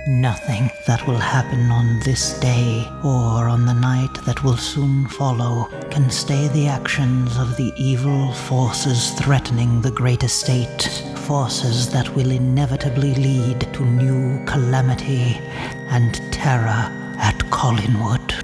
Nothing that will happen on this day or on the night that will soon follow can stay the actions of the evil forces threatening the great estate, forces that will inevitably lead to new calamity and terror at Collinwood.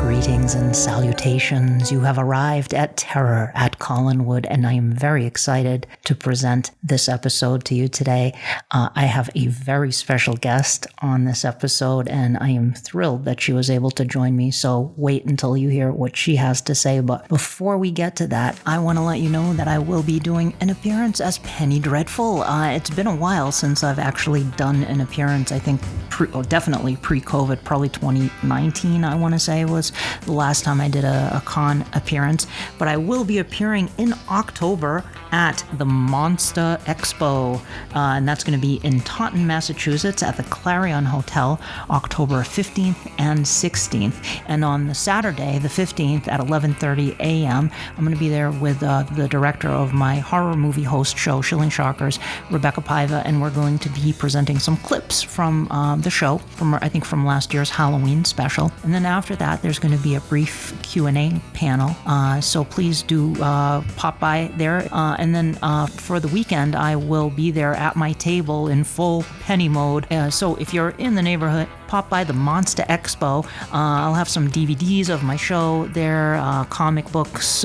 Greetings and salutations. You have arrived at Terror at Collinwood, and I am very excited to present this episode to you today. I have a very special guest on this episode, and I am thrilled that she was able to join me, so wait until you hear what she has to say. But before we get to that, I want to let you know that I will be doing an appearance as Penny Dreadful. It's been a while since I've actually done an appearance. I think definitely pre-COVID, probably 2019, I want to say, was the last time I did a con appearance, but I will be appearing in October at the Monster Expo, and that's going to be in Taunton, Massachusetts at the Clarion Hotel, October 15th and 16th. And on the Saturday, the 15th at 11:30 a.m., I'm going to be there with the director of my horror movie host show, Shilling Shockers, Rebecca Paiva, and we're going to be presenting some clips from the show, from last year's Halloween special. And then after that, there's going to be a brief Q&A panel, so please do pop by there. And then for the weekend, I will be there at my table in full Penny mode. So if you're in the neighborhood, pop by the Monster Expo. I'll have some DVDs of my show there, comic books,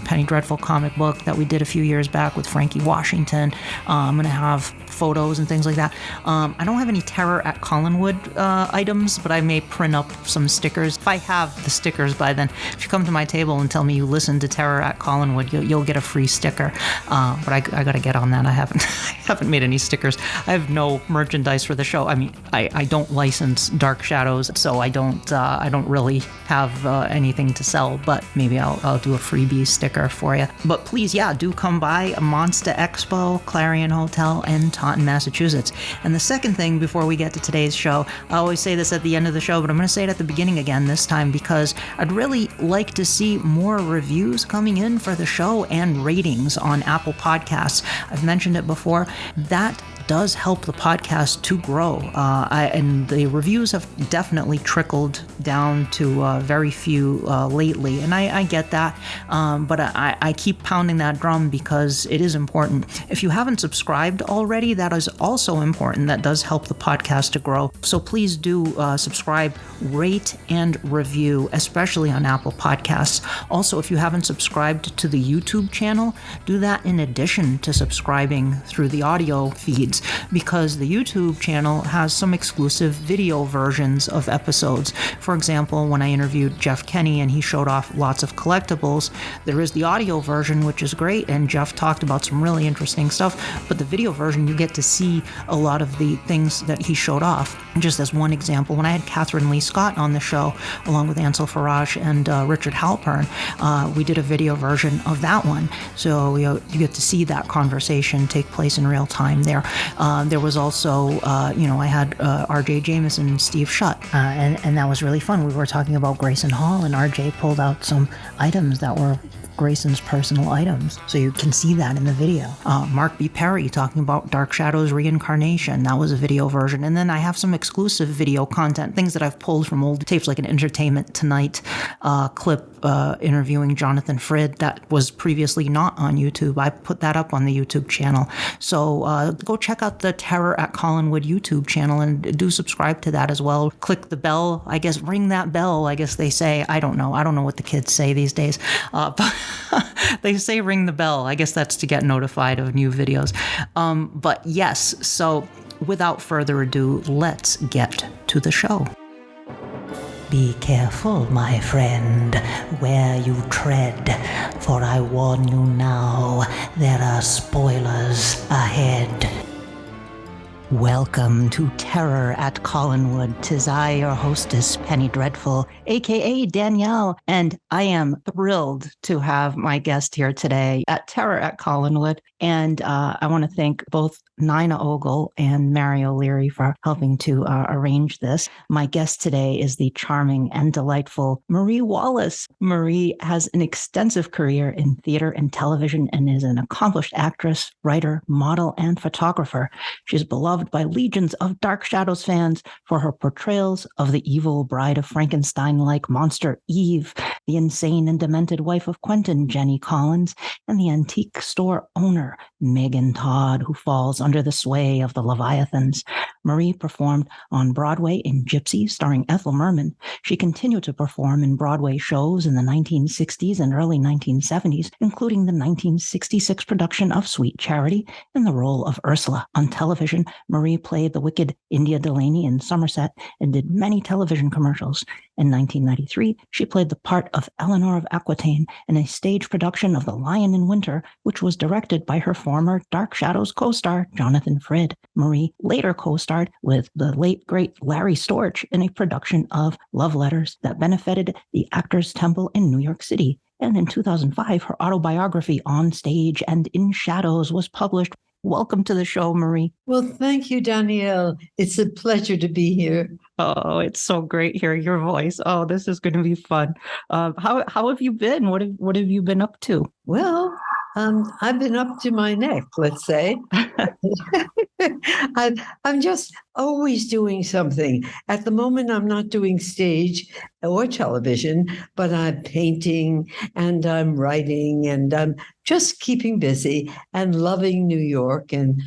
Penny Dreadful comic book that we did a few years back with Frankie Washington. I'm going to have photos and things like that. I don't have any Terror at Collinwood items, but I may print up some stickers. If I have the stickers by then, if you come to my table and tell me you listen to Terror at Collinwood, you'll get a free sticker. But I got to get on that. I haven't made any stickers. I have no merchandise for the show. I mean, I don't license Dark Shadows, so I don't really have anything to sell, but maybe I'll do a freebie sticker for you. But please, do come by Monster Expo, Clarion Hotel in Taunton, Massachusetts. And the second thing before we get to today's show, I always say this at the end of the show, but I'm going to say it at the beginning again this time because I'd really like to see more reviews coming in for the show and ratings on Apple Podcasts. I've mentioned it before. That does help the podcast to grow, and the reviews have definitely trickled down to very few lately, and I get that, but I keep pounding that drum because it is important. If you haven't subscribed already, that is also important. That does help the podcast to grow, so please do subscribe, rate, and review, especially on Apple Podcasts. Also, if you haven't subscribed to the YouTube channel, do that in addition to subscribing through the audio feeds, because the YouTube channel has some exclusive video versions of episodes. For example, when I interviewed Jeff Kenny and he showed off lots of collectibles, there is the audio version, which is great, and Jeff talked about some really interesting stuff, but the video version, you get to see a lot of the things that he showed off. Just as one example, when I had Catherine Lee Scott on the show, along with Ansel Farage and Richard Halpern, we did a video version of that one. So you get to see that conversation take place in real time there. There was also, I had R.J. Jameson and Steve Shutt, and that was really fun. We were talking about Grayson Hall, and R.J. pulled out some items that were Grayson's personal items, so you can see that in the video. Mark B. Perry talking about Dark Shadows reincarnation, that was a video version. And then I have some exclusive video content, things that I've pulled from old tapes, like an Entertainment Tonight clip interviewing Jonathan Frid that was previously not on YouTube. I put that up on the YouTube channel, so go check out the Terror at Collinwood YouTube channel and do subscribe to that as well. Click the bell, I guess, ring that bell, I guess they say. I don't know what the kids say these days, but they say ring the bell. I guess that's to get notified of new videos. But yes, so without further ado, let's get to the show. Be careful, my friend, where you tread, for I warn you now, there are spoilers ahead. Welcome to Terror at Collinwood. 'Tis I, your hostess, Penny Dreadful, aka Danielle, and I am thrilled to have my guest here today at Terror at Collinwood. And I want to thank both Nina Ogle and Mary O'Leary for helping to arrange this. My guest today is the charming and delightful Marie Wallace. Marie has an extensive career in theater and television and is an accomplished actress, writer, model, and photographer. She is beloved by legions of Dark Shadows fans for her portrayals of the evil bride of Frankenstein-like monster Eve, the insane and demented wife of Quentin, Jenny Collins, and the antique store owner, Megan Todd, who falls under the sway of the Leviathans. Marie performed on Broadway in Gypsy, starring Ethel Merman. She continued to perform in Broadway shows in the 1960s and early 1970s, including the 1966 production of Sweet Charity in the role of Ursula. On television, Marie played the wicked India Delaney in Somerset and did many television commercials. In 1993, she played the part of Eleanor of Aquitaine in a stage production of The Lion in Winter, which was directed by her former Dark Shadows co-star, Jonathan Frid. Marie later co-starred with the late, great Larry Storch in a production of Love Letters that benefited the Actors Temple in New York City. And in 2005, her autobiography, On Stage and in Shadows, was published. Welcome to the show, Marie. Well, thank you, Danielle. It's a pleasure to be here. Oh, it's so great hearing your voice. Oh, this is going to be fun. How have you been? What have you been up to? Well, I've been up to my neck, let's say. I'm just always doing something. At the moment, I'm not doing stage or television, but I'm painting and I'm writing and I'm just keeping busy and loving New York and,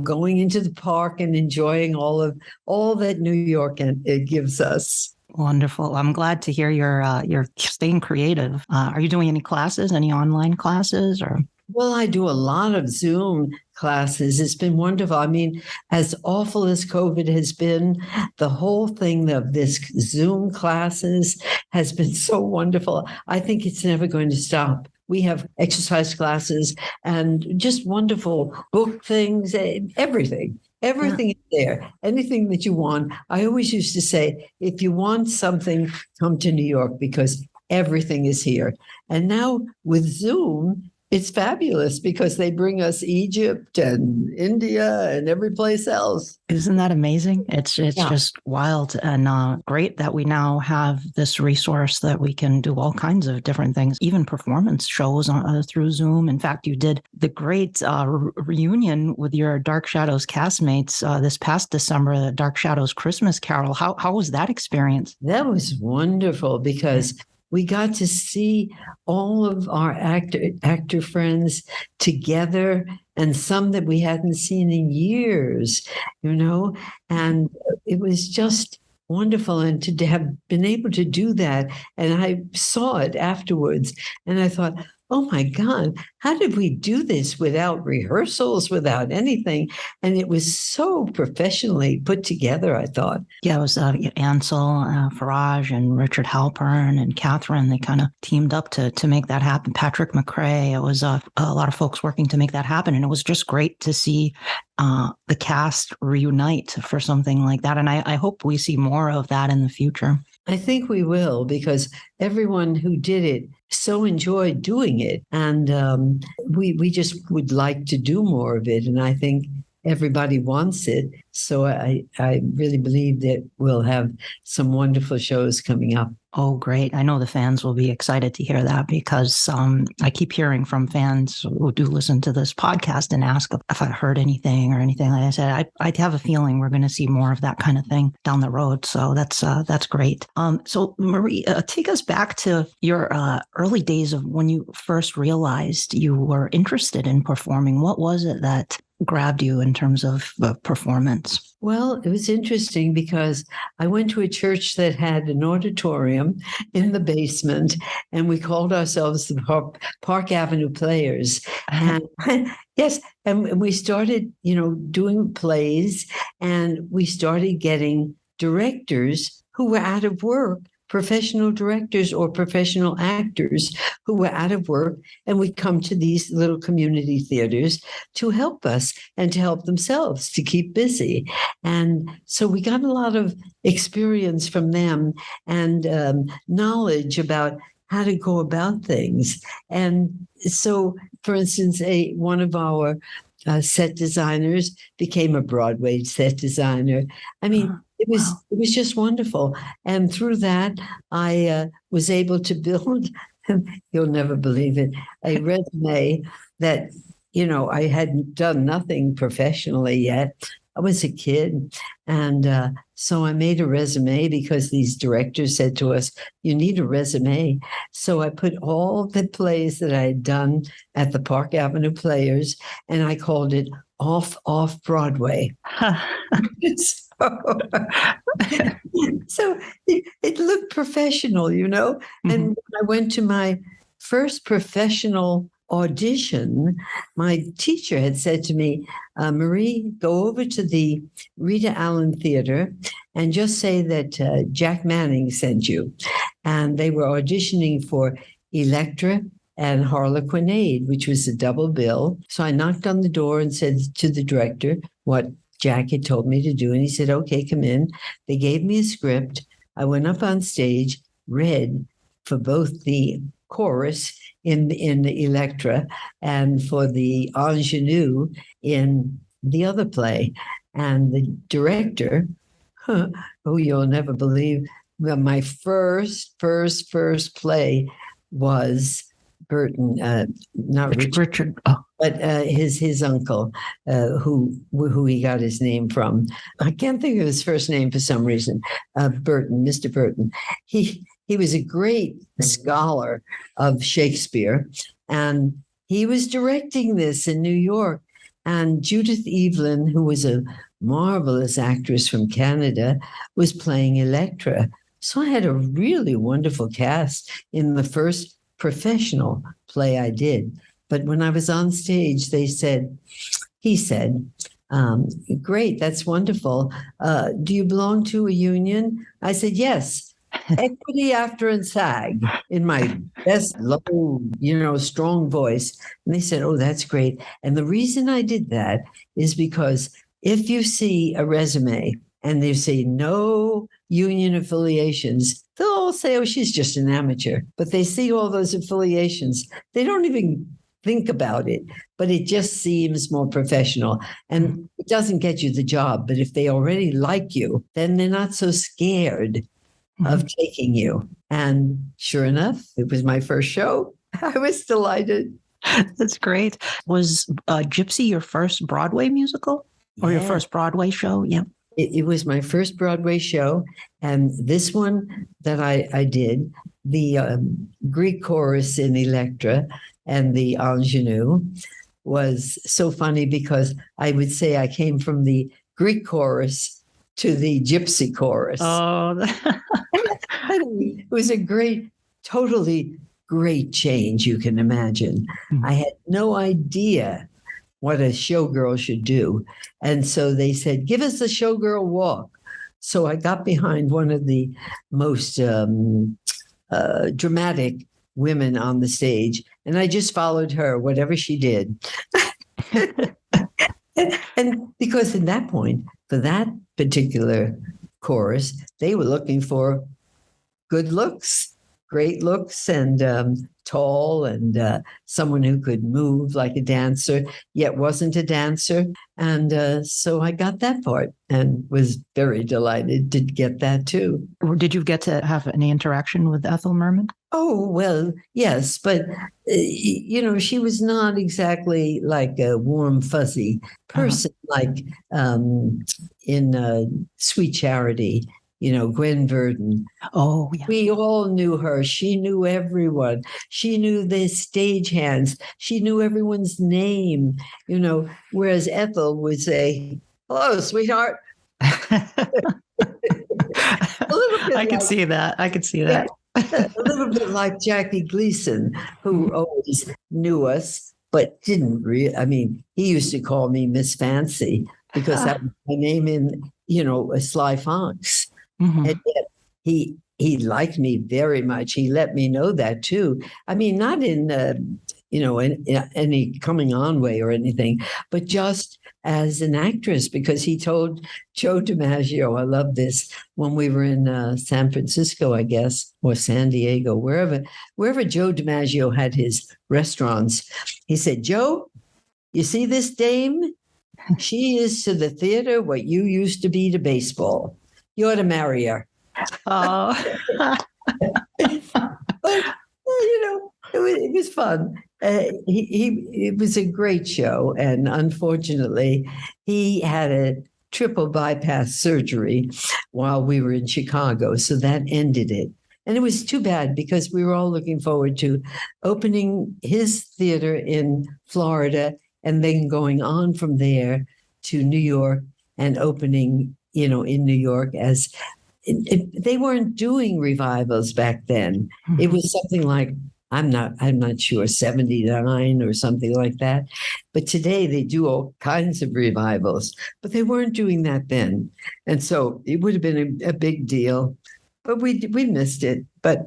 going into the park and enjoying all that New York it gives us. Wonderful. I'm glad to hear you're staying creative. Are you doing any classes, any online classes or? Well, I do a lot of Zoom classes. It's been wonderful. I mean, as awful as COVID has been, the whole thing of this Zoom classes has been so wonderful. I think it's never going to stop. We have exercise classes and just wonderful book things, everything. Everything is there. Anything that you want. I always used to say, if you want something, come to New York because everything is here. And now with Zoom, it's fabulous because they bring us Egypt and India and every place else. Isn't that amazing? It's just wild and great that we now have this resource that we can do all kinds of different things, even performance shows through Zoom. In fact, you did the great reunion with your Dark Shadows castmates this past December, the Dark Shadows Christmas Carol. How was that experience? That was wonderful because we got to see all of our actor friends together and some that we hadn't seen in years, and it was just wonderful. And to have been able to do that, and I saw it afterwards, and I thought, oh my God, how did we do this without rehearsals, without anything? And it was so professionally put together, I thought. Yeah, it was Ansel, Farage, and Richard Halpern and Catherine. They kind of teamed up to make that happen. Patrick McRae. It was a lot of folks working to make that happen. And it was just great to see the cast reunite for something like that. And I hope we see more of that in the future. I think we will, because everyone who did it so enjoyed doing it. And we just would like to do more of it. And I think everybody wants it. So I really believe that we'll have some wonderful shows coming up. Oh, great. I know the fans will be excited to hear that because I keep hearing from fans who do listen to this podcast and ask if I heard anything or anything. Like I said, I have a feeling we're going to see more of that kind of thing down the road. So that's great. So Marie, take us back to your early days of when you first realized you were interested in performing. What was it that grabbed you in terms of performance? Well, it was interesting because I went to a church that had an auditorium in the basement, and we called ourselves the Park Avenue Players. And yes, and we started, doing plays, and we started getting directors who were out of work professional directors or professional actors who were out of work and would come to these little community theaters to help us and to help themselves to keep busy. And so we got a lot of experience from them and knowledge about how to go about things. And so, for instance, one of our set designers became a Broadway set designer. I mean, it was just wonderful. And through that, I was able to build, you'll never believe it, a resume that, I hadn't done nothing professionally yet. I was a kid. And so I made a resume because these directors said to us, you need a resume. So I put all the plays that I had done at the Park Avenue Players, and I called it Off Broadway. So it looked professional, Mm-hmm. And when I went to my first professional audition, my teacher had said to me, Marie, go over to the Rita Allen Theater and just say that Jack Manning sent you. And they were auditioning for Electra and Harlequinade, which was a double bill. So I knocked on the door and said to the director what Jack had told me to do. And he said, okay, come in. They gave me a script. I went up on stage, read for both the chorus in the Electra and for the ingenue in the other play. And the director, who you'll never believe, my first play was Burton, not Richard, but his uncle, who he got his name from. I can't think of his first name for some reason. Burton, Mr. Burton. He was a great scholar of Shakespeare, and he was directing this in New York. And Judith Evelyn, who was a marvelous actress from Canada, was playing Electra. So I had a really wonderful cast in the first professional play I did. But when I was on stage, he said, great, that's wonderful. Do you belong to a union? I said, yes. Equity, After, and SAG, in my best low, strong voice. And they said, oh, that's great. And the reason I did that is because if you see a resume and they say no union affiliations, they'll all say, oh, she's just an amateur. But they see all those affiliations. They don't even think about it, but it just seems more professional. And it doesn't get you the job. But if they already like you, then they're not so scared of taking you. And sure enough, it was my first show. I was delighted. That's great. Was Gypsy your first Broadway musical or your first Broadway show? Yeah. It was my first Broadway show. And this one that I did, the Greek chorus in Electra and the ingenue, was so funny because I would say I came from the Greek chorus to the Gypsy chorus. Oh, it was a totally great change, you can imagine. Mm-hmm. I had no idea what a showgirl should do. And so they said, give us a showgirl walk. So I got behind one of the most dramatic women on the stage, and I just followed her, whatever she did. and because at that point, for that particular chorus, they were looking for good looks, great looks, and tall, and someone who could move like a dancer, yet wasn't a dancer. And so I got that part and was very delighted to get that too. Did you get to have any interaction with Ethel Merman? Oh, well, yes, but, she was not exactly like a warm, fuzzy person like in Sweet Charity, Gwen Verdon. Oh, yeah. We all knew her. She knew everyone. She knew the stagehands. She knew everyone's name, whereas Ethel would say, hello, sweetheart. I could see that. Yeah. A little bit like Jackie Gleason, who always knew us, but didn't really. I mean, he used to call me Miss Fancy because that was my name in, Sly Fox. Mm-hmm. And yet he liked me very much. He let me know that too. I mean, not in in any coming on way or anything, but just as an actress, because he told Joe DiMaggio, I love this, when we were in San Francisco, I guess, or San Diego, wherever Joe DiMaggio had his restaurants, he said, Joe, you see this dame? She is to the theater what you used to be to baseball. You ought to marry her. Oh. But, it was fun. It was a great show. And unfortunately, he had a triple bypass surgery while we were in Chicago. So that ended it. And it was too bad because we were all looking forward to opening his theater in Florida and then going on from there to New York and opening, in New York as they weren't doing revivals back then. Mm-hmm. It was something like, I'm not sure, 79 or something like that. But today they do all kinds of revivals, but they weren't doing that then. And so it would have been a big deal, but we missed it. But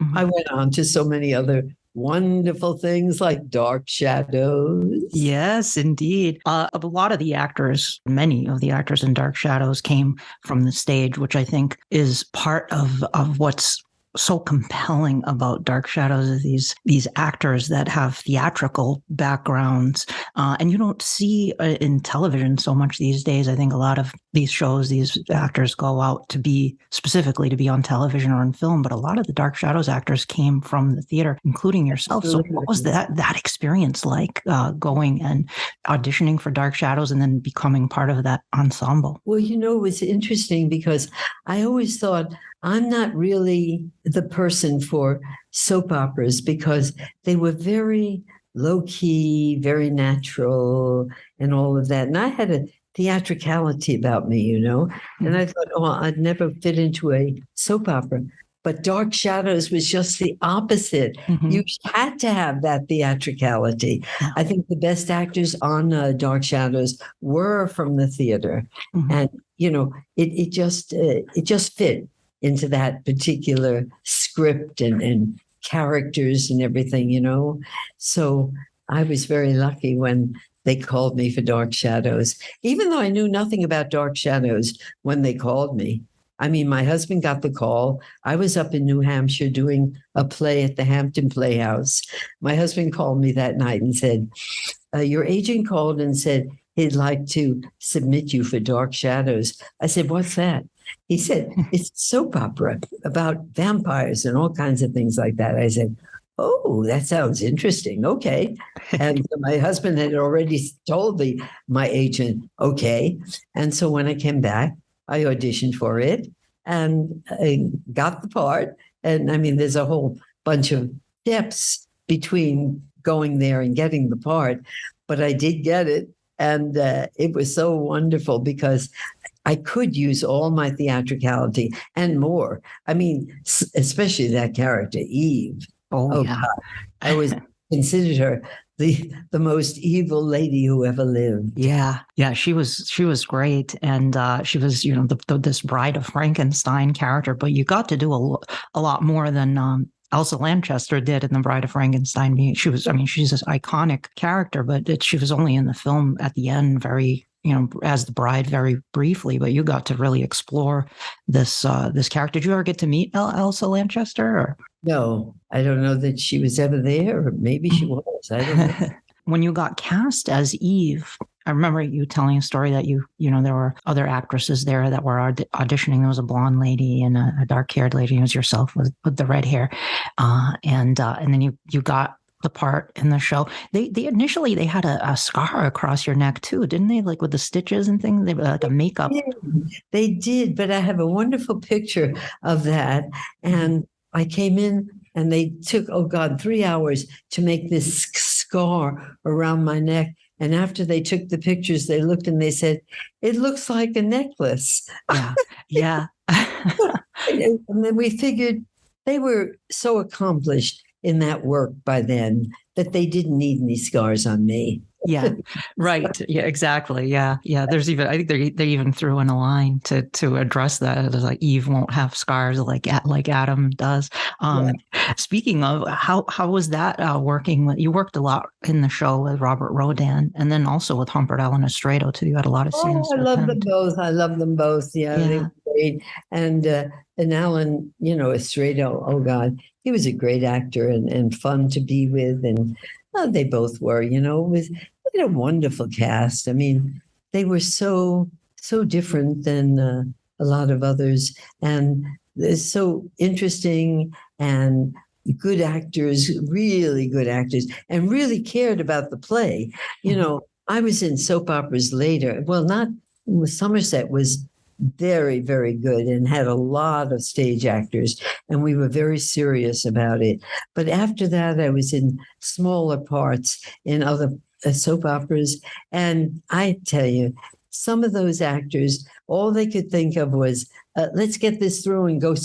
mm-hmm. I went on to so many other wonderful things like Dark Shadows. Yes, indeed. A lot of the actors, many of the actors in Dark Shadows came from the stage, which I think is part of what's so compelling about Dark Shadows is these actors that have theatrical backgrounds, and you don't see in television so much these days. I think a lot of these shows, these actors go out to be specifically to be on television or in film, but a lot of the Dark Shadows actors came from the theater, including yourself. So what was that experience like, going and auditioning for Dark Shadows and then becoming part of that ensemble? Well, it was interesting because I always thought I'm not really the person for soap operas because they were very low key, very natural, and all of that. And I had a theatricality about me, and I thought, I'd never fit into a soap opera. But Dark Shadows was just the opposite. Mm-hmm. You had to have that theatricality. Yeah. I think the best actors on Dark Shadows were from the theater, mm-hmm. and it just fit into that particular script and characters and everything, So I was very lucky when they called me for Dark Shadows, even though I knew nothing about Dark Shadows when they called me. I mean, my husband got the call. I was up in New Hampshire doing a play at the Hampton Playhouse. My husband called me that night and said, your agent called and said he'd like to submit you for Dark Shadows. I said, what's that? He said, it's a soap opera about vampires and all kinds of things like that. I said, oh, that sounds interesting. Okay. And my husband had already told my agent, okay. And so when I came back, I auditioned for it and I got the part. And I mean, there's a whole bunch of steps between going there and getting the part, but I did get it. And it was so wonderful because I could use all my theatricality and more. I mean, especially that character, Eve. Oh yeah. God. I always considered her the most evil lady who ever lived. Yeah. She was great, and she was this Bride of Frankenstein character. But you got to do a lot more than Elsa Lanchester did in The Bride of Frankenstein. She's this iconic character, but she was only in the film at the end, very, as the bride, very briefly. But you got to really explore this character. Did you ever get to meet Elsa Lanchester? Or? No, I don't know that she was ever there, or maybe she was. I don't know. When you got cast as Eve, I remember you telling a story that there were other actresses there that were auditioning. There was a blonde lady and a dark-haired lady. It was yourself with the red hair, and then you got the part in the show. They initially had a scar across your neck too, didn't they? Like with the stitches and things, the makeup. They did, but I have a wonderful picture of that. And I came in and they took, 3 hours to make this scar around my neck. And after they took the pictures, they looked and they said, it looks like a necklace. Yeah. And then we figured they were so accomplished in that work by then that they didn't need any scars on me. Yeah, right. Yeah, exactly. Yeah, yeah. There's even, I think they even threw in a line to address that. It was like Eve won't have scars like Adam does. Yeah. Speaking of, how was that working? You worked a lot in the show with Robert Rodan, and then also with Humbert Allen Estredo too. You had a lot of scenes Oh, I with love him. them both. I love them both. Yeah, they Yeah, were great. And Alan, Estrado, oh God, he was a great actor and fun to be with. And they both were, we had a wonderful cast. I mean, they were so different than a lot of others, and they're so interesting and good actors, really good actors, and really cared about the play. I was in soap operas later. Well, not Somerset was very, very good and had a lot of stage actors, and we were very serious about it. But after that, I was in smaller parts in other soap operas, and I tell you, some of those actors, all they could think of was, "Let's get this through and go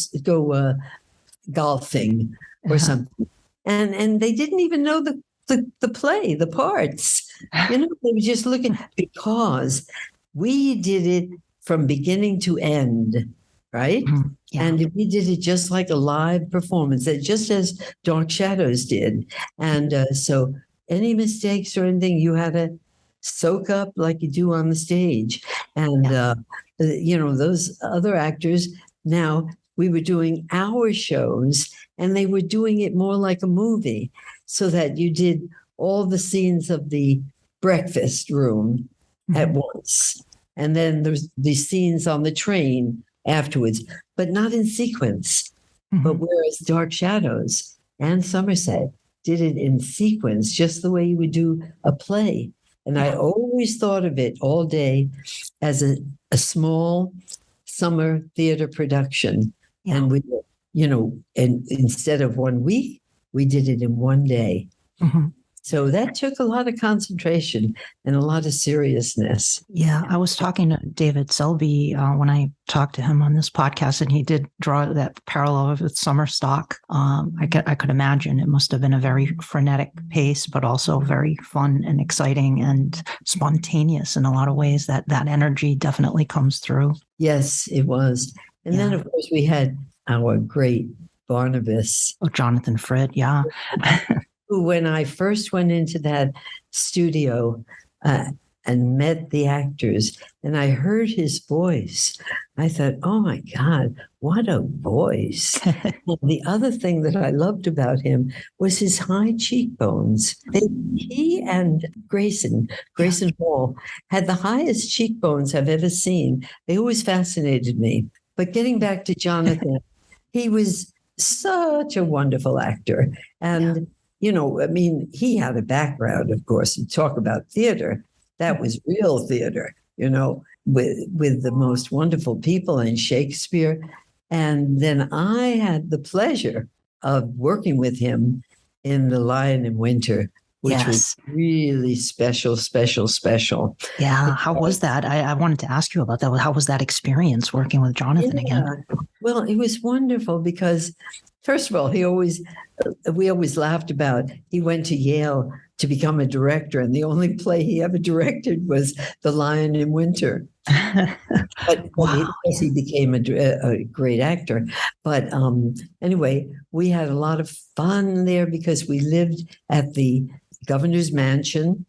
golfing or something," and they didn't even know the play, the parts. They were just looking because we did it from beginning to end, right? yeah. And we did it just like a live performance, just as Dark Shadows did. And so any mistakes or anything, you had to soak up like you do on the stage. And, those other actors, now we were doing our shows and they were doing it more like a movie, so that you did all the scenes of the breakfast room at once. And then there's the scenes on the train afterwards, but not in sequence. But whereas Dark Shadows and Somerset did it in sequence, just the way you would do a play. And I always thought of it all day as a small summer theater production. Yeah. And and instead of 1 week, we did it in 1 day. So that took a lot of concentration and a lot of seriousness. Yeah, I was talking to David Selby when I talked to him on this podcast, and he did draw that parallel with summer stock. I could imagine it must have been a very frenetic pace, but also very fun and exciting and spontaneous in a lot of ways. That energy definitely comes through. Yes, it was. And then, of course, we had our great Barnabas. Oh, Jonathan Frid, yeah. Who, when I first went into that studio and met the actors and I heard his voice, I thought, oh my God, what a voice. The other thing that I loved about him was his high cheekbones. He and Grayson Hall had the highest cheekbones I've ever seen. They always fascinated me. But getting back to Jonathan, he was such a wonderful actor. And he had a background, of course. You talk about theater. That was real theater, with the most wonderful people in Shakespeare. And then I had the pleasure of working with him in The Lion in Winter, which was really special. Yeah. How was that? I wanted to ask you about that. How was that experience working with Jonathan again? Well, it was wonderful because, first of all, we always laughed about, he went to Yale to become a director, and the only play he ever directed was The Lion in Winter. But he became a great actor. But anyway, we had a lot of fun there because we lived at the governor's mansion,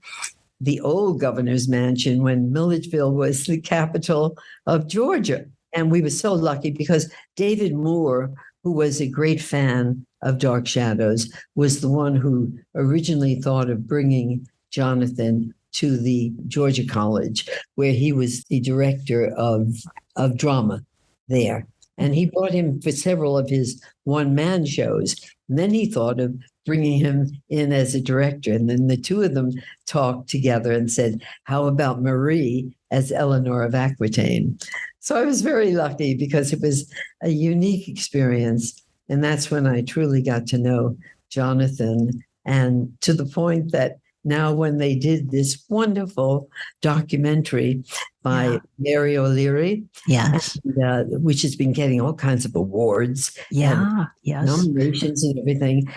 the old governor's mansion, when Milledgeville was the capital of Georgia. And we were so lucky because David Moore, who was a great fan of Dark Shadows, was the one who originally thought of bringing Jonathan to the Georgia College, where he was the director of drama there. And he brought him for several of his one-man shows. And then he thought of bringing him in as a director. And then the two of them talked together and said, how about Marie as Eleanor of Aquitaine? So I was very lucky because it was a unique experience. And that's when I truly got to know Jonathan, and to the point that now when they did this wonderful documentary by Mary O'Leary, which has been getting all kinds of awards, nominations and everything.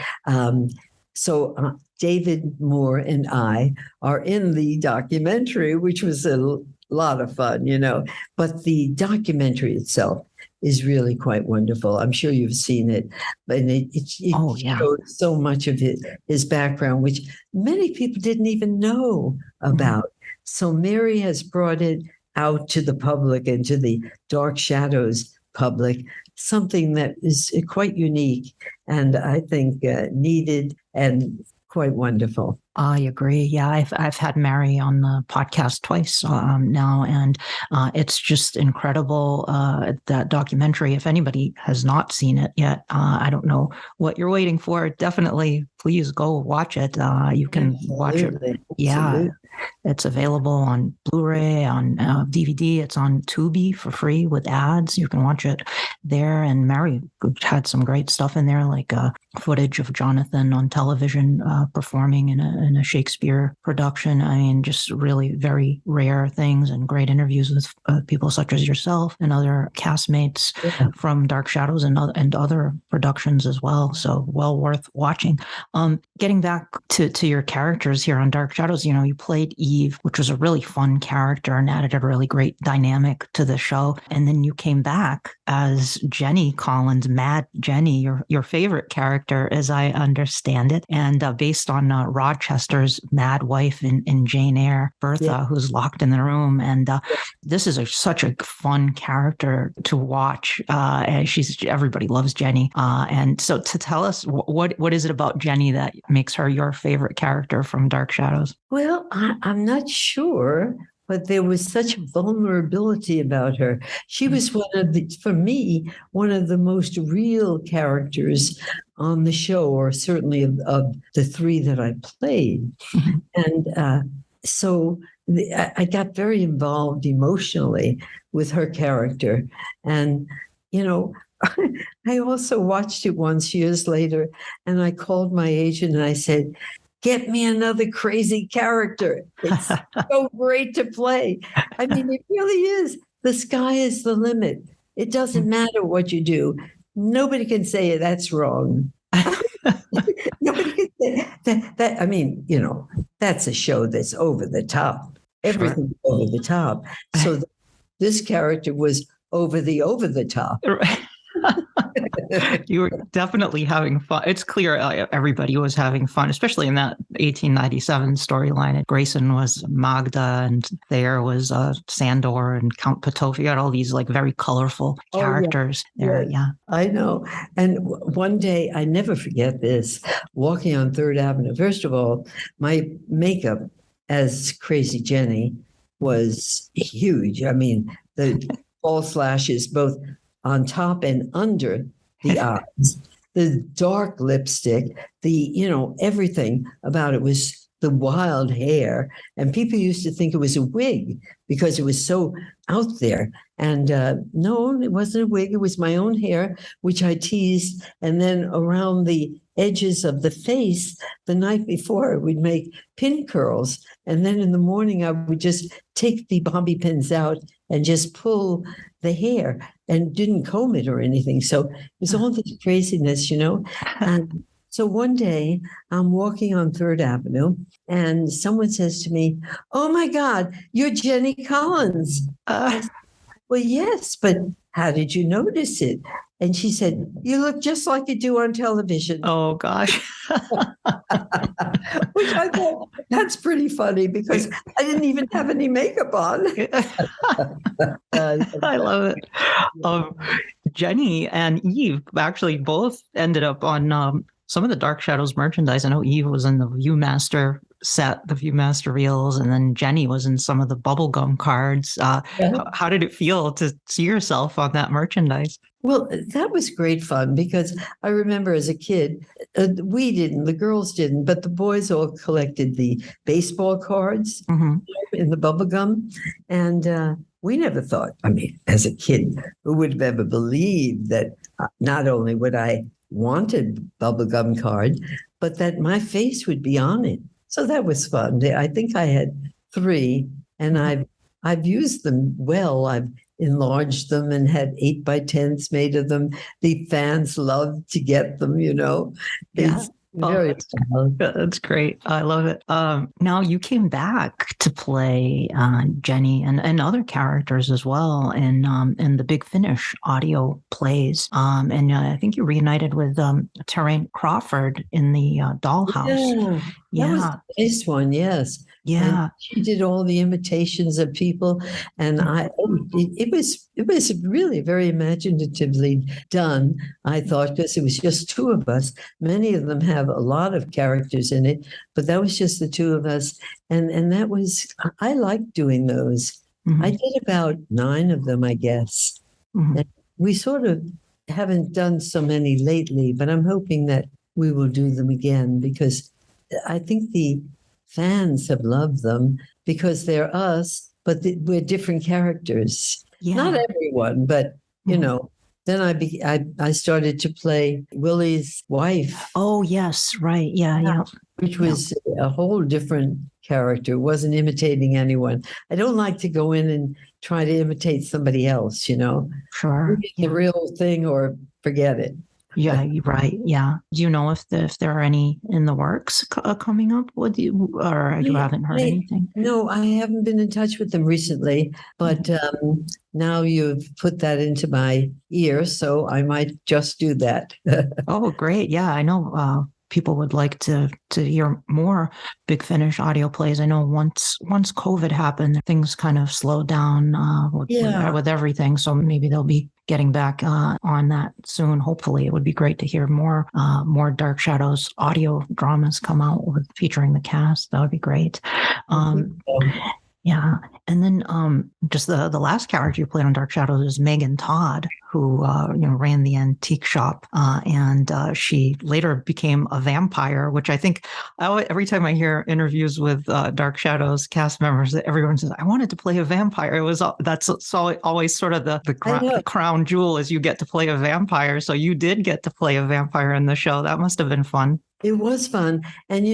So David Moore and I are in the documentary, which was a lot of fun, but the documentary itself is really quite wonderful. I'm sure you've seen it, but it shows so much of his background, which many people didn't even know about. So Mary has brought it out to the public and to the Dark Shadows public, something that is quite unique and I think needed and quite wonderful. I agree. Yeah, I've had Mary on the podcast twice now, and it's just incredible, that documentary. If anybody has not seen it yet, I don't know what you're waiting for. Definitely, please go watch it. You can watch it. Yeah, it's available on Blu-ray, on DVD. It's on Tubi for free with ads. You can watch it there. And Mary had some great stuff in there, like footage of Jonathan on television performing in a Shakespeare production. I mean, just really very rare things and great interviews with people such as yourself and other castmates from Dark Shadows and other productions as well. So well worth watching. Getting back to your characters here on Dark Shadows, you played Eve, which was a really fun character and added a really great dynamic to the show. And then you came back as Jenny Collins, Mad Jenny, your favorite character, as I understand it, and based on Rochester's mad wife in Jane Eyre, Bertha, who's locked in the room. And this is such a fun character to watch. And everybody loves Jenny. And so to tell us, what is it about Jenny that makes her your favorite character from Dark Shadows? Well, I'm not sure, but there was such vulnerability about her. She was for me, one of the most real characters on the show, or certainly of the three that I played. And so I got very involved emotionally with her character. And, I also watched it once years later, and I called my agent and I said, get me another crazy character. It's so great to play. I mean, it really is. The sky is the limit. It doesn't matter what you do. Nobody can say that's wrong. Nobody can say that. I mean, that's a show that's over the top. Everything's over the top. So this character was over the top. Right. You were definitely having fun. It's clear everybody was having fun, especially in that 1897 storyline. Grayson was Magda, and Thayer was Sandor, and Count Patofi. You got all these very colorful characters there. Yeah, I know. And one day, I never forget this, walking on 3rd Avenue. First of all, my makeup as Crazy Jenny was huge. I mean, the false lashes, both on top and under the eyes, the dark lipstick, everything about it was the wild hair. And people used to think it was a wig because it was so out there. And no, it wasn't a wig. It was my own hair, which I teased. And then around the edges of the face, the night before, I would make pin curls. And then in the morning, I would just take the bobby pins out and just pull the hair, and didn't comb it or anything. So it was all this craziness, And so one day I'm walking on 3rd Avenue and someone says to me, "Oh my God, you're Jenny Collins." I said, "Well, yes, but how did you notice it?" And she said, "You look just like you do on television." Oh, gosh. Which I thought, that's pretty funny because I didn't even have any makeup on. I love it. Jenny and Eve actually both ended up on some of the Dark Shadows merchandise. I know Eve was in the Viewmaster set, the Viewmaster reels, and then Jenny was in some of the bubblegum cards. How did it feel to see yourself on that merchandise? Well, that was great fun because I remember as a kid, we didn't, the girls didn't, but the boys all collected the baseball cards in the bubblegum. And we never thought, I mean, as a kid, who would have ever believed that not only would I wanted bubblegum card, but that my face would be on it. So that was fun. I think I had 3, and I've used them well. I've enlarged them and had 8x10s made of them. The fans loved to get them, Yeah. Very well. That's great. I love it. Now you came back to play Jenny and other characters as well in the Big Finish audio plays. And I think you reunited with Terrain Crawford in the Dollhouse. That was the nice one. Yes. Yeah. And she did all the imitations of people, and it was really very imaginatively done. I thought, because it was just two of us. Many of them have a lot of characters in it, but that was just the two of us, and that was, I liked doing those. Mm-hmm. I did about 9 of them, I guess. Mm-hmm. And we sort of haven't done so many lately, but I'm hoping that we will do them again, because I think the fans have loved them because they're us, but we're different characters. Yeah. Not everyone, but you know. Then I started to play Willie's wife. Oh yes, right, yeah. Which was a whole different character. It wasn't imitating anyone. I don't like to go in and try to imitate somebody else. Sure, the real thing or forget it. Yeah, you're right. Yeah. Do you know if there are any in the works coming up with you, or you haven't heard anything? No, I haven't been in touch with them recently, but now you've put that into my ear, so I might just do that. Oh, great. Yeah, I know people would like to hear more Big Finish audio plays. I know once COVID happened, things kind of slowed down with everything. So maybe they'll be getting back on that soon. Hopefully, it would be great to hear more Dark Shadows audio dramas come out featuring the cast. That would be great. Yeah. And then just the last character you played on Dark Shadows is Megan Todd, who ran the antique shop. And she later became a vampire, which I think every time I hear interviews with Dark Shadows cast members, everyone says, I wanted to play a vampire. That's always sort of the crown jewel, is you get to play a vampire. So you did get to play a vampire in the show. That must have been fun. It was fun. And,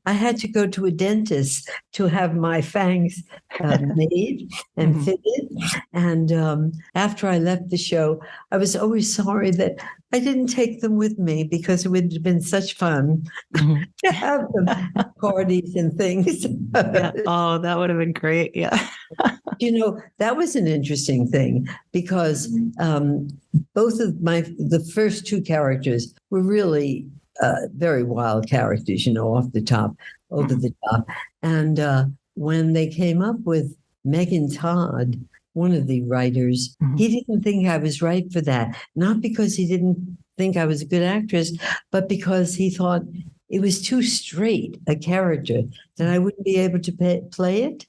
I had to go to a dentist to have my fangs made and fitted. And after I left the show, I was always sorry that I didn't take them with me, because it would have been such fun to have them at parties and things. Yeah. Oh, that would have been great. Yeah. That was an interesting thing, because both of the first 2 characters were really very wild characters, over the top. And when they came up with Megan Todd, one of the writers, he didn't think I was right for that. Not because he didn't think I was a good actress, but because he thought it was too straight a character, that I wouldn't be able to play it.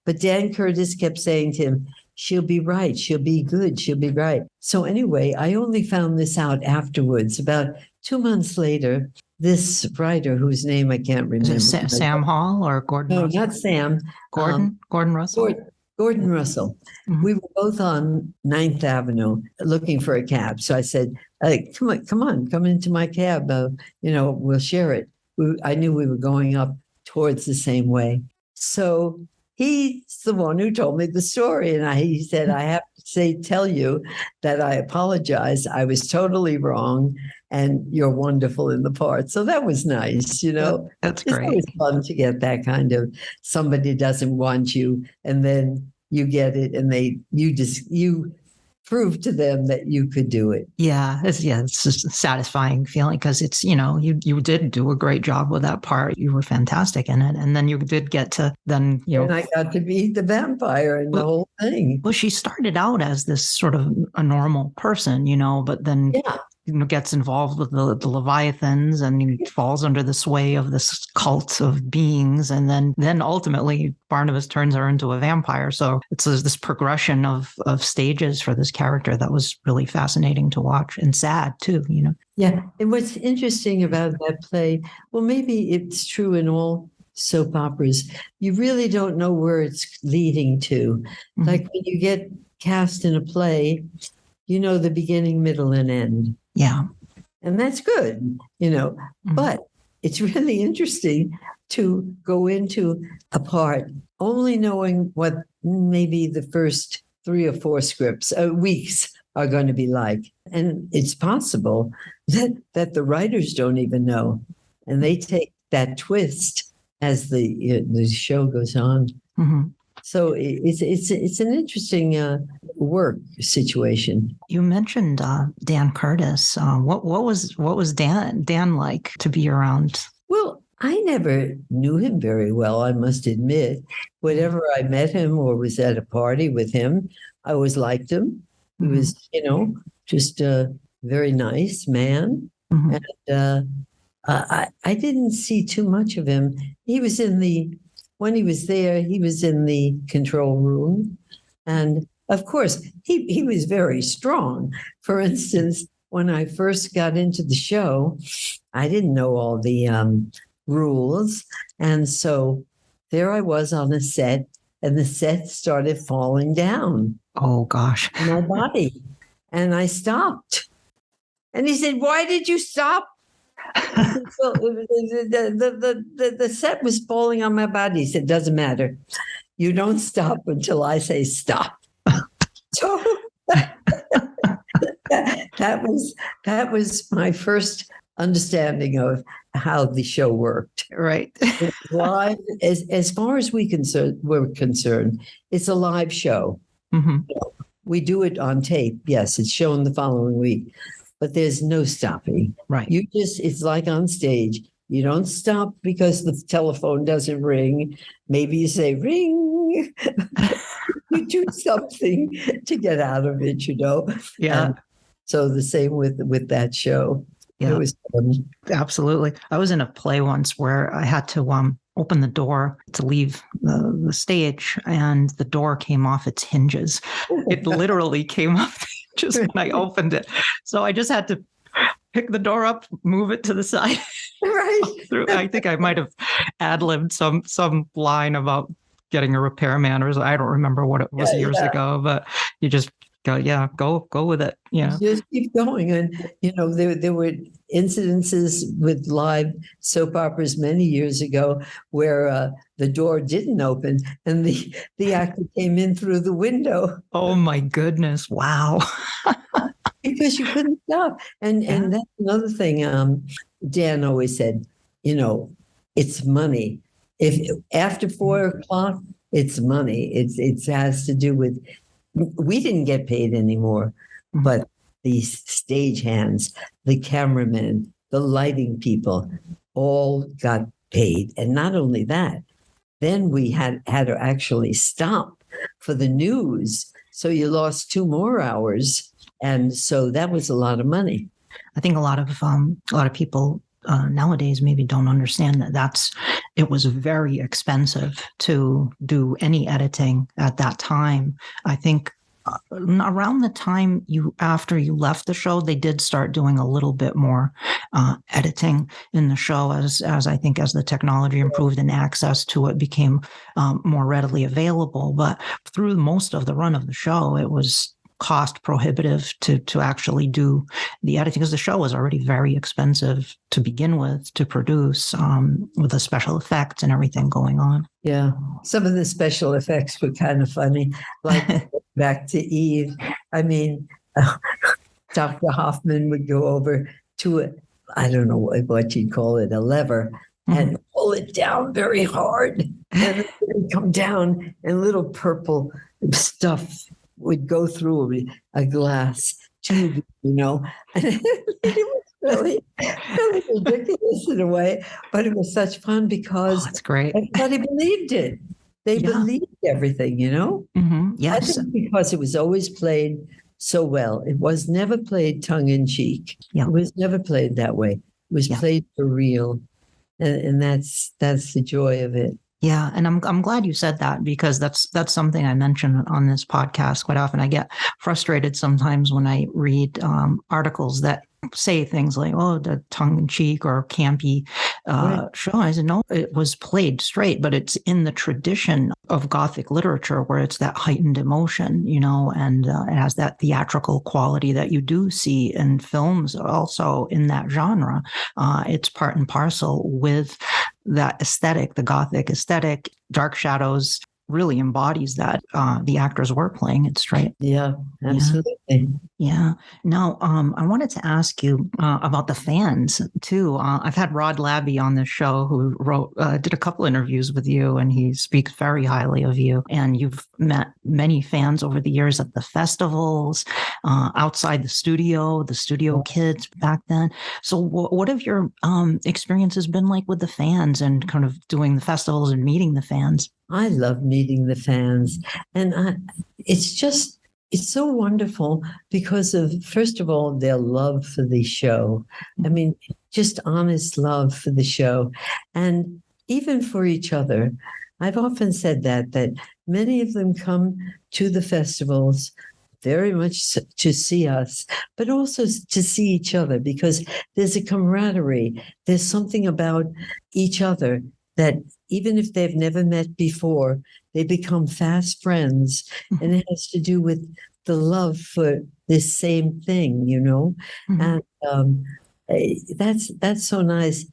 But Dan Curtis kept saying to him, she'll be right. She'll be good. She'll be right. So anyway, I only found this out afterwards. About 2 months later, this writer, whose name I can't remember. Is it Sam Hall or Gordon Russell? No, not Sam. Gordon Russell? Gordon Russell. Mm-hmm. We were both on 9th Avenue looking for a cab. So I said, hey, come into my cab. We'll share it. I knew we were going up towards the same way. So he's the one who told me the story. And he said, I have to tell you that I apologize. I was totally wrong, and you're wonderful in the part. So that was nice, That's great. It's always fun to get that kind of, somebody doesn't want you, and then you get it, and you prove to them that you could do it. Yeah, it's just a satisfying feeling, because it's, you did do a great job with that part. You were fantastic in it. And then you did get to then, And I got to be the vampire and the whole thing. Well, she started out as this sort of a normal person, but then gets involved with the Leviathans, and falls under the sway of this cult of beings. And then ultimately Barnabas turns her into a vampire. So it's this progression of stages for this character that was really fascinating to watch, and sad too, Yeah. And what's interesting about that play, well, maybe it's true in all soap operas, you really don't know where it's leading to. Mm-hmm. Like when you get cast in a play, the beginning, middle, and end. Yeah. And that's good, but it's really interesting to go into a part only knowing what maybe the first 3 or 4 weeks are going to be like. And it's possible that the writers don't even know. and they take that twist as the show goes on. Mm-hmm. So it's an interesting work situation. You mentioned Dan Curtis. What was Dan like to be around? Well, I never knew him very well, I must admit. Whenever I met him or was at a party with him, I always liked him. He was, just a very nice man. Mm-hmm. And I didn't see too much of him. When he was there, he was in the control room. And of course, he was very strong. For instance, when I first got into the show, I didn't know all the rules. And so there I was on a set, and the set started falling down. Oh, gosh. My body. And I stopped. And he said, "Why did you stop?" Well, the set was falling on my body. He said, "Doesn't matter. You don't stop until I say stop." So that was my first understanding of how the show worked. Right. Live, as far as we're concerned, it's a live show. Mm-hmm. We do it on tape. Yes, it's shown the following week, but there's no stopping. Right. It's like on stage. You don't stop because the telephone doesn't ring. Maybe you say ring. You do something to get out of it, Yeah. And so the same with that show. Yeah. It was fun. Absolutely. I was in a play once where I had to open the door to leave the stage, and the door came off its hinges. It literally came off the hinges when I opened it. So I just had to pick the door up, move it to the side. Right. I think I might have ad-libbed some line about getting a repairman, or I don't remember what it was years ago, but you just go with it. Yeah. Just keep going. And, there were incidences with live soap operas many years ago where the door didn't open and the actor came in through the window. Oh, my goodness. Wow. Because you couldn't stop. And that's another thing Dan always said, it's money. If after 4:00, it's money. It has to do with, we didn't get paid anymore, but the stage hands, the cameramen, the lighting people, all got paid. And not only that, then we had to actually stop for the news. So you lost 2 more hours. And so that was a lot of money. I think a lot of people nowadays maybe don't understand that it was very expensive to do any editing at that time. I think around the time after you left the show, they did start doing a little bit more editing in the show as I think as the technology improved and access to it became more readily available. But through most of the run of the show, it was cost prohibitive to actually do the editing, because the show was already very expensive to begin with to produce, with the special effects and everything going on. Yeah. Some of the special effects were kind of funny, like back to Eve. I mean, Dr. Hoffman would go over to it. I don't know what you'd call it, a lever, and pull it down very hard. And it would come down, and little purple stuff would go through a glass tube, And it was really ridiculous in a way, but it was such fun because that's great. Everybody believed it. They believed everything, Mm-hmm. Yes. I think because it was always played so well. It was never played tongue in cheek. Yeah. It was never played that way. It was played for real. And that's the joy of it. Yeah, and I'm glad you said that, because that's something I mention on this podcast quite often. I get frustrated sometimes when I read articles that say things like, "Oh, the tongue-in-cheek or campy show." I said, no, it was played straight, but it's in the tradition of Gothic literature where it's that heightened emotion, and it has that theatrical quality that you do see in films also in that genre. It's part and parcel with that aesthetic, the Gothic aesthetic. Dark Shadows really embodies that. The actors were playing it straight. Yeah, absolutely. Yeah. Now, I wanted to ask you about the fans too. I've had Rod Labby on this show, who did a couple interviews with you, and he speaks very highly of you. And you've met many fans over the years at the festivals, outside the studio kids back then. So, what have your experiences been like with the fans and kind of doing the festivals and meeting the fans? I love meeting the fans, and it's so wonderful because of, first of all, their love for the show. I mean, just honest love for the show, and even for each other. I've often said that many of them come to the festivals very much to see us, but also to see each other, because there's a camaraderie. There's something about each other that even if they've never met before, they become fast friends. And it has to do with the love for this same thing, and that's so nice.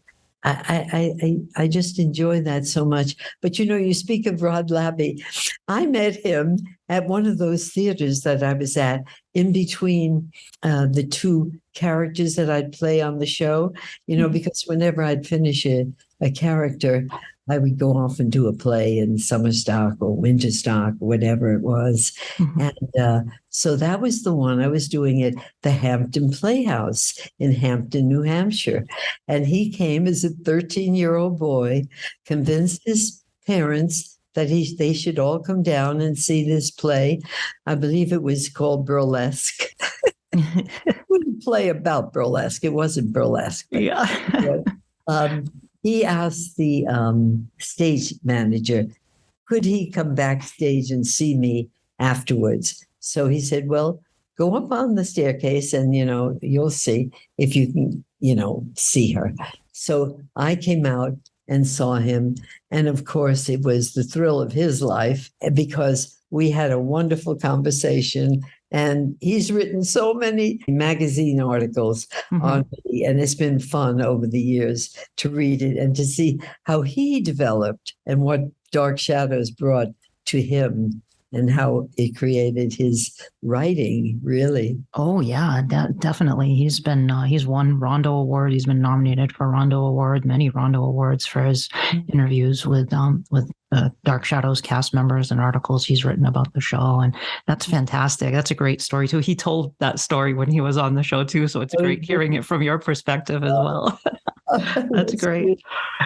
I just enjoy that so much. But you speak of Rod Labby. I met him at one of those theaters that I was at, in between the two characters that I'd play on the show, because whenever I'd finish a character, I would go off and do a play in summer stock or winter stock, whatever it was. And so that was the one I was doing at the Hampton Playhouse in Hampton, New Hampshire. And he came as a 13-year-old boy, convinced his parents that they should all come down and see this play. I believe it was called Burlesque. Wouldn't play about burlesque. It wasn't burlesque. Yeah. He asked the stage manager, could he come backstage and see me afterwards? So he said, well, go up on the staircase and, you'll see if you can, see her. So I came out and saw him. And of course, it was the thrill of his life, because we had a wonderful conversation. And he's written so many magazine articles on me, and it's been fun over the years to read it and to see how he developed and what Dark Shadows brought to him and how it created his writing, really. Oh yeah, definitely. He's won Rondo Award. He's been nominated for Rondo Award, many Rondo Awards for his interviews with Dark Shadows cast members and articles he's written about the show. And that's fantastic. That's a great story too. He told that story when he was on the show too. So it's great hearing it from your perspective as well. That's great.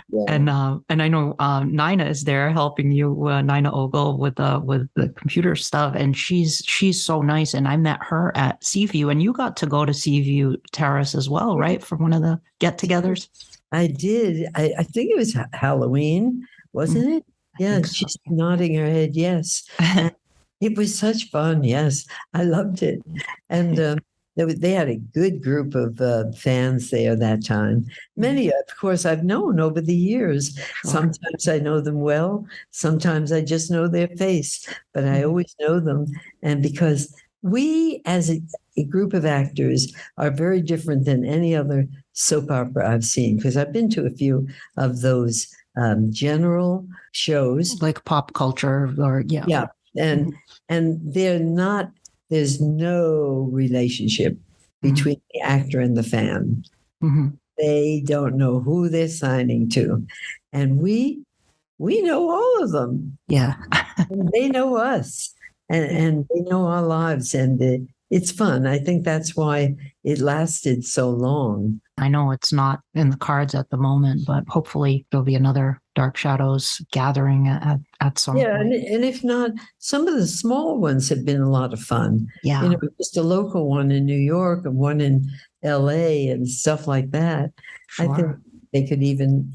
Yeah. And I know Nina is there helping you, Nina Ogle, with the computer stuff, and she's so nice. And I met her at Seaview, and you got to go to Seaview Terrace as well, right, for one of the get-togethers. I did. I think it was Halloween, wasn't it? Yeah, she's nodding her head. Yes, it was such fun. Yes, I loved it, and they had a good group of fans there that time. Many, of course, I've known over the years. Sure. Sometimes I know them well. Sometimes I just know their face, but I always know them. And because we, as a group of actors, are very different than any other soap opera I've seen, because I've been to a few of those general shows, like pop culture, or and they're not. There's no relationship between the actor and the fan. They don't know who they're signing to, and we know all of them. Yeah, and they know us, and they know our lives, and it's fun. I think that's why it lasted so long. I know it's not in the cards at the moment, but hopefully there'll be another Dark Shadows gathering at some point. And if not, some of the small ones have been a lot of fun. Yeah. Just a local one in New York and one in LA and stuff like that. Sure. I think they could even,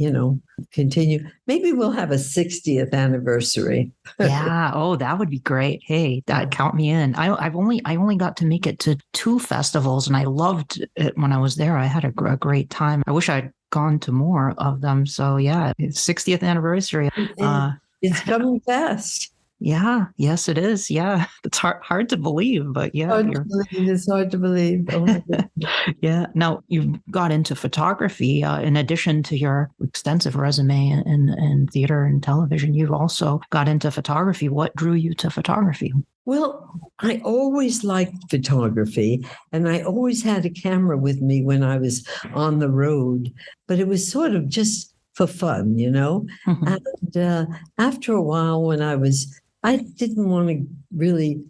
continue. Maybe we'll have a 60th anniversary. Yeah. Oh, that would be great. Hey, count me in. I only got to make it to 2 festivals, and I loved it when I was there. I had a great time. I wish I'd gone to more of them. So yeah, 60th anniversary. It's coming fast. Yeah. Yes, it is. Yeah. It's hard to believe, but yeah. It's hard to believe. Oh my goodness. Yeah. Now, you got into photography. In addition to your extensive resume in theater and television, you've also got into photography. What drew you to photography? Well, I always liked photography, and I always had a camera with me when I was on the road, but it was sort of just for fun, you know? Mhm. And after a while, I didn't want to really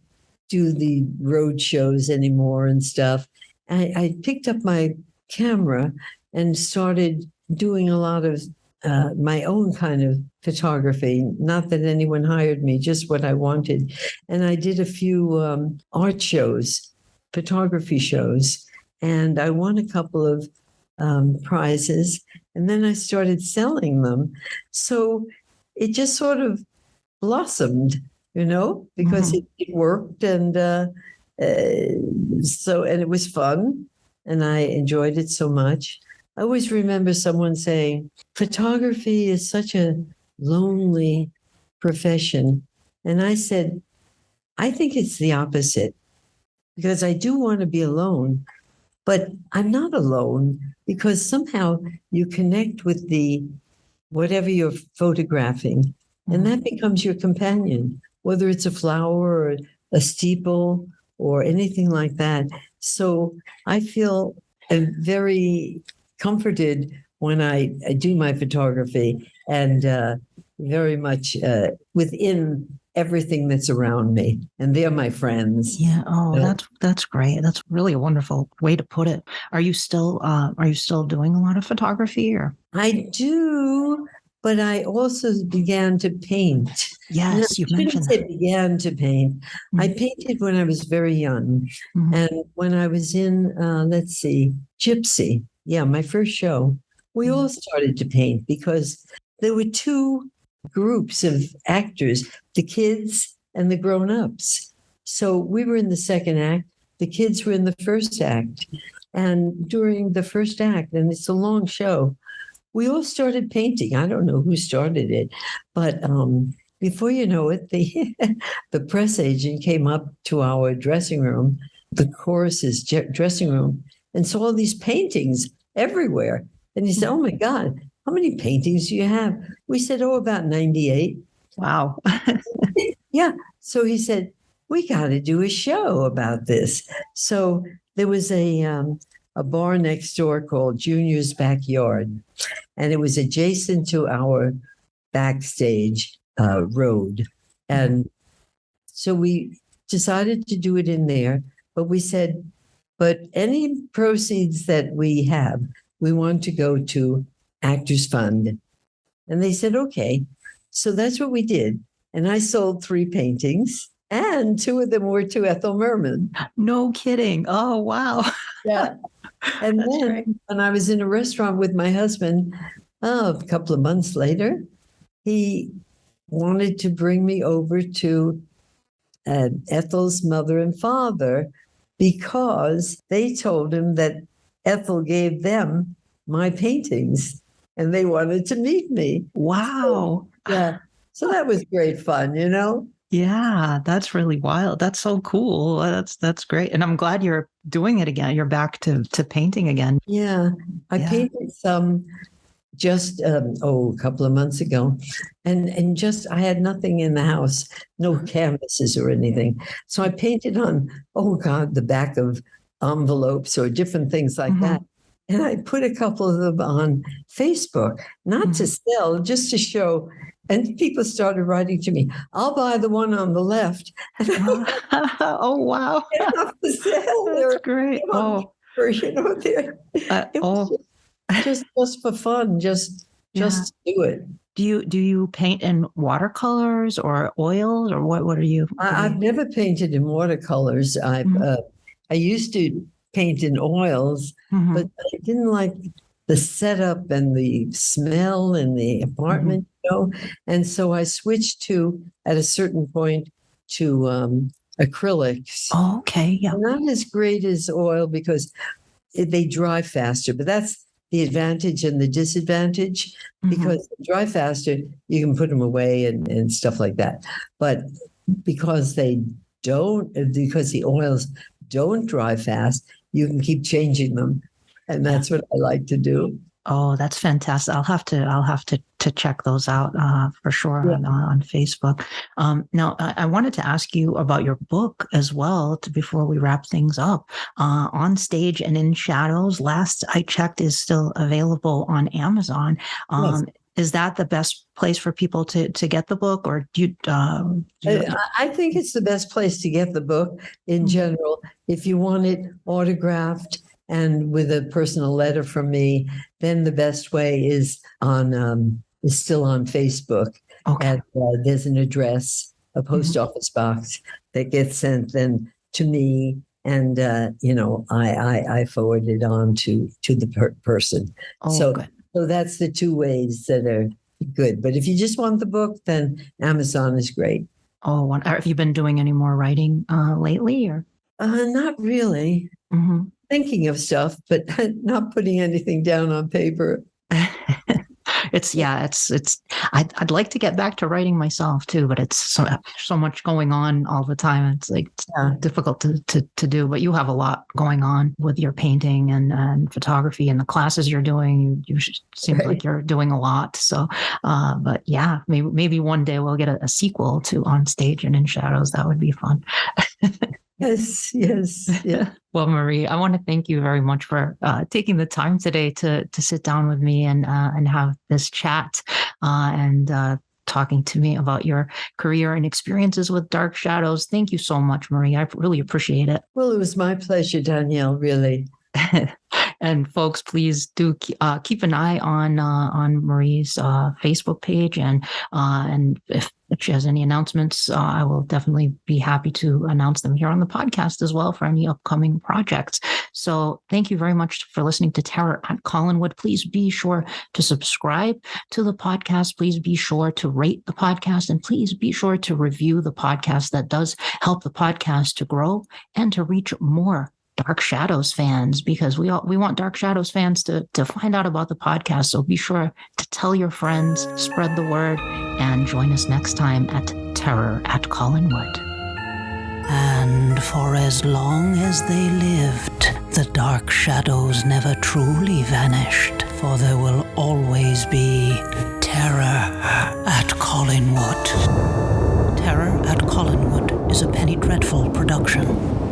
do the road shows anymore and stuff. I picked up my camera and started doing a lot of my own kind of photography. Not that anyone hired me, just what I wanted. And I did a few art shows, photography shows, and I won a couple of prizes. And then I started selling them. So it just sort of blossomed, because Mhm. it worked, and and it was fun, and I enjoyed it so much. I always remember someone saying, "Photography is such a lonely profession," and I said, "I think it's the opposite because I do want to be alone, but I'm not alone because somehow you connect with the whatever you're photographing, and that becomes your companion, whether it's a flower or a steeple or anything like that. So I feel very comforted when I do my photography, and very much within everything that's around me, and they're my friends. Yeah. Oh, You know, that's great. That's really a wonderful way to put it. Are you still doing a lot of photography or? I do, but I also began to paint. No, Yes, you I shouldn't mentioned say that. began to paint. I painted when I was very young. Mhm. And when I was in, let's see, Gypsy, yeah, my first show, we all started to paint because there were two groups of actors, the kids and the grown ups. So we were in the second act, the kids were in the first act. And during the first act, and it's a long show, we all started painting. I don't know who started it, but before you know it, the press agent came up to our dressing room, the chorus's dressing room, and saw all these paintings everywhere. And he said, "Oh my God, how many paintings do you have?" We said, "Oh, about 98." Wow. Yeah. So he said, "We got to do a show about this." So there was a bar next door called Junior's Backyard, and it was adjacent to our backstage road. And so we decided to do it in there, but we said, but any proceeds that we have, we want to go to Actors Fund. And they said, okay. So that's what we did. And I sold 3 paintings, and 2 of them were to Ethel Merman. No kidding. Oh, wow. Yeah. And That's then great. when I was in a restaurant with my husband, a couple of months later, he wanted to bring me over to Ethel's mother and father because they told him that Ethel gave them my paintings and they wanted to meet me. Wow. Yeah. So that was great fun. Yeah, that's really wild. That's so cool. That's great. And I'm glad you're doing it again. You're back to painting again. Yeah. I Yeah. painted some just a couple of months ago, and just I had nothing in the house, no canvases or anything, so I painted on, oh God, the back of envelopes or different things like that, and I put a couple of them on Facebook, not to sell, just to show. And people started writing to me, "I'll buy the one on the left." And Oh, wow. they're not for sale. That's They're great. on Oh, paper, they're, it was oh, just for fun, just yeah. to do it. Do you paint in watercolors or oils or what are you? I've never painted in watercolors. Mhm. I used to paint in oils, but Mhm. I didn't like the setup and the smell in the Mhm. apartment. And so I switched to at a certain point to acrylics. Oh, okay. Yeah. Not as great as oil because they dry faster, but that's the advantage and the disadvantage, Mhm. because they dry faster, you can put them away and stuff like that. But because because the oils don't dry fast, you can keep changing them. And Yeah. that's what I like to do. Oh, that's fantastic. I'll have to check those out for sure on Facebook. Now, I wanted to ask you about your book as well before we wrap things up. On Stage and in Shadows, last I checked, is still available on Amazon. Yes. Is that the best place for people to get the book, or do you? I think it's the best place to get the book in general. If you want it autographed and with a personal letter from me, then the best way is still on Facebook. Okay. And there's an address, a post office box that gets sent then to me, and I forward it on to the person. Oh, good. So that's the two ways that are good. But if you just want the book, then Amazon is great. Oh, have you been doing any more writing lately, or? Not really. Thinking of stuff, but not putting anything down on paper. I'd like to get back to writing myself too, but it's so much going on all the time. It's difficult to do, but you have a lot going on with your painting and photography and the classes you're doing. You seem like you're doing a lot. So, but yeah, maybe one day we'll get a sequel to On Stage and in Shadows. That would be fun. Yes. Yeah. Well, Marie, I want to thank you very much for taking the time today to sit down with me and have this chat and talking to me about your career and experiences with Dark Shadows. Thank you so much, Marie. I really appreciate it. Well, it was my pleasure, Danielle, really. And folks, please do keep an eye on Marie's Facebook page, and if she has any announcements, I will definitely be happy to announce them here on the podcast as well for any upcoming projects. So thank you very much for listening to Terror at Collinwood. Please be sure to subscribe to the podcast. Please be sure to rate the podcast, and please be sure to review the podcast. That does help the podcast to grow and to reach more Dark Shadows fans, because we want Dark Shadows fans to find out about the podcast. So be sure to tell your friends, spread the word, and join us next time at Terror at Collinwood. And for as long as they lived, the Dark Shadows never truly vanished, for there will always be Terror at Collinwood. Terror at Collinwood is a Penny Dreadful production.